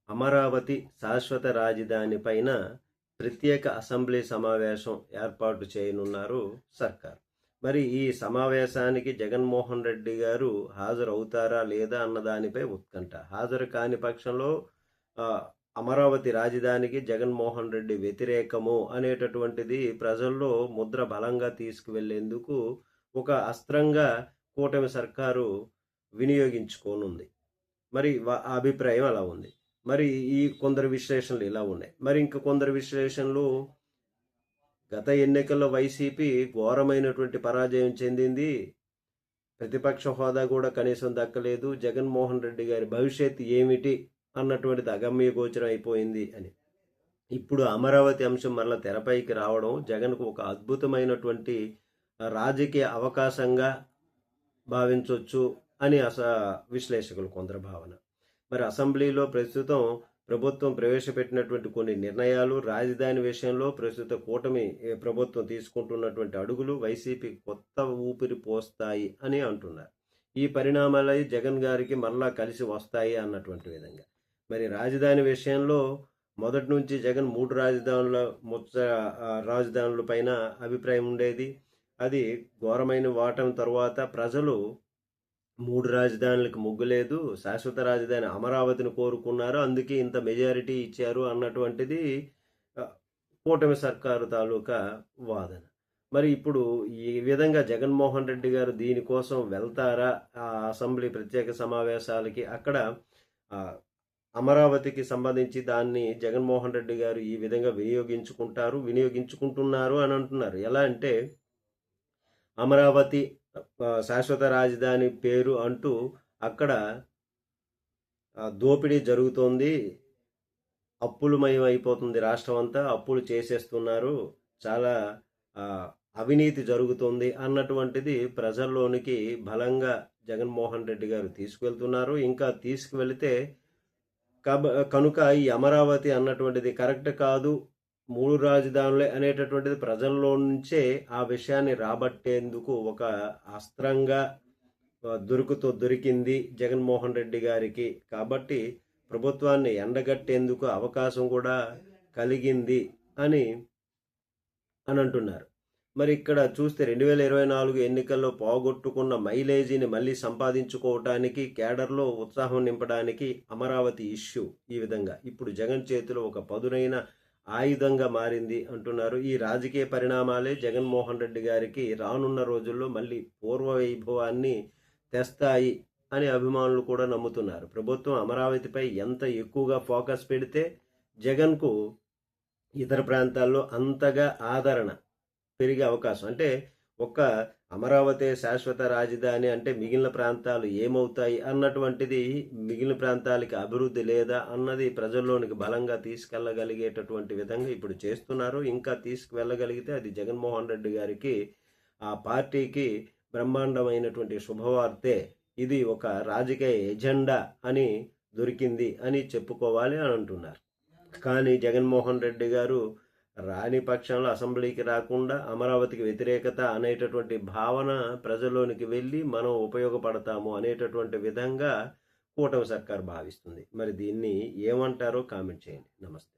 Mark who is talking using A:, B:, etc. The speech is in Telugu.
A: అమరావతి శాశ్వత రాజధాని పైన ప్రత్యేక అసెంబ్లీ సమావేశం ఏర్పాటు చేయనున్నారు సర్కార్. మరి ఈ సమావేశానికి జగన్మోహన్ రెడ్డి గారు హాజరవుతారా లేదా అన్న దానిపై ఉత్కంఠ. హాజరు కాని పక్షంలో అమరావతి రాజధానికి జగన్మోహన్ రెడ్డి వ్యతిరేకము అనేటటువంటిది ప్రజల్లో ముద్ర బలంగా తీసుకువెళ్లేందుకు ఒక అస్త్రంగా కూటమి సర్కారు వినియోగించుకోనుంది. మరి అభిప్రాయం అలా ఉంది. మరి ఈ కొందరు విశ్లేషణలు ఇలా ఉన్నాయి. మరి ఇంక కొందరు విశ్లేషణలు, గత ఎన్నికల్లో వైసీపీ ఘోరమైనటువంటి పరాజయం చెందింది, ప్రతిపక్ష హోదా కూడా కనీసం దక్కలేదు, జగన్మోహన్ రెడ్డి గారి భవిష్యత్తు ఏమిటి అన్నటువంటిది అగమ్య గోచరం అయిపోయింది అని. ఇప్పుడు అమరావతి అంశం మరలా తెరపైకి రావడం జగన్కు ఒక అద్భుతమైనటువంటి రాజకీయ అవకాశంగా భావించవచ్చు అని విశ్లేషకులు కొందరు భావన. మరి అసెంబ్లీలో ప్రస్తుతం ప్రభుత్వం ప్రవేశపెట్టినటువంటి కొన్ని నిర్ణయాలు, రాజధాని విషయంలో ప్రస్తుత కూటమి ప్రభుత్వం తీసుకుంటున్నటువంటి అడుగులు వైసీపీ కొత్త ఊపిరి పోస్తాయి అని అంటున్నారు. ఈ పరిణామాలు జగన్ గారికి మరలా కలిసి వస్తాయి అన్నటువంటి విధంగా. మరి రాజధాని విషయంలో మొదటి నుంచి జగన్ 3 రాజధానుల పైన అభిప్రాయం ఉండేది. అది ఘోరమైన వాటం తర్వాత ప్రజలు 3 రాజధానులకు ముగ్గులేదు, శాశ్వత రాజధాని అమరావతిని కోరుకున్నారు, అందుకే ఇంత మెజారిటీ ఇచ్చారు అన్నటువంటిది కూటమి సర్కారు తాలూకా వాదన. మరి ఇప్పుడు ఈ విధంగా జగన్మోహన్ రెడ్డి గారు దీనికోసం వెళ్తారా ఆ అసెంబ్లీ ప్రత్యేక సమావేశాలకి? అక్కడ అమరావతికి సంబంధించి దాన్ని జగన్మోహన్ రెడ్డి గారు ఈ విధంగా వినియోగించుకుంటున్నారు అని అంటున్నారు. ఎలా అంటే, అమరావతి శాశ్వత రాజధాని పేరు అంటూ అక్కడ దోపిడీ జరుగుతోంది, అప్పులమయం అయిపోతుంది, రాష్ట్రం అంతా అప్పులు చేసేస్తున్నారు, చాలా అవినీతి జరుగుతుంది అన్నటువంటిది ప్రజల్లోనికి బలంగా జగన్మోహన్ రెడ్డి గారు తీసుకువెళ్తున్నారు. ఇంకా తీసుకువెళితే కనుక ఈ అమరావతి అన్నటువంటిది కరెక్ట్ కాదు, 3 రాజధానులే అనేటటువంటిది ప్రజల్లో నుంచే ఆ విషయాన్ని రాబట్టేందుకు ఒక అస్త్రంగా దొరికింది జగన్మోహన్ రెడ్డి గారికి. కాబట్టి ప్రభుత్వాన్ని ఎండగట్టేందుకు అవకాశం కూడా కలిగింది అని అంటున్నారు. మరి ఇక్కడ చూస్తే 2024 ఎన్నికల్లో పోగొట్టుకున్న మైలేజీని మళ్ళీ సంపాదించుకోవటానికి, కేడర్లో ఉత్సాహం నింపడానికి అమరావతి ఇష్యూ ఈ విధంగా ఇప్పుడు జగన్ చేతిలో ఒక పదునైన ఆయుధంగా మారింది అంటున్నారు. ఈ రాజకీయ పరిణామాలే జగన్మోహన్ రెడ్డి గారికి రానున్న రోజుల్లో మళ్ళీ పూర్వ వైభవాన్ని తెస్తాయి అని అభిమానులు కూడా నమ్ముతున్నారు. ప్రభుత్వం అమరావతిపై ఎంత ఎక్కువగా ఫోకస్ పెడితే జగన్కు ఇతర ప్రాంతాల్లో అంతగా ఆదరణ పెరిగే అవకాశం. అంటే ఒక్క అమరావతి శాశ్వత రాజధాని అంటే మిగిలిన ప్రాంతాలు ఏమవుతాయి అన్నటువంటిది, మిగిలిన ప్రాంతాలకి అభివృద్ధి లేదా అన్నది ప్రజల్లోనికి బలంగా తీసుకెళ్లగలిగేటటువంటి విధంగా ఇప్పుడు చేస్తున్నారు. ఇంకా తీసుకువెళ్ళగలిగితే అది జగన్మోహన్ రెడ్డి గారికి, ఆ పార్టీకి బ్రహ్మాండమైనటువంటి శుభవార్తే. ఇది ఒక రాజకీయ ఎజెండా అని దొరికింది అని చెప్పుకోవాలి అని అంటున్నారు. కానీ జగన్మోహన్ రెడ్డి గారు రాని పక్షంలో అసెంబ్లీకి రాకుండా అమరావతికి వ్యతిరేకత అనేటటువంటి భావన ప్రజల్లోనికి వెళ్ళి మనం ఉపయోగపడతాము అనేటటువంటి విధంగా కూటమి సర్కార్ భావిస్తుంది. మరి దీన్ని ఏమంటారో కామెంట్ చేయండి. నమస్తే.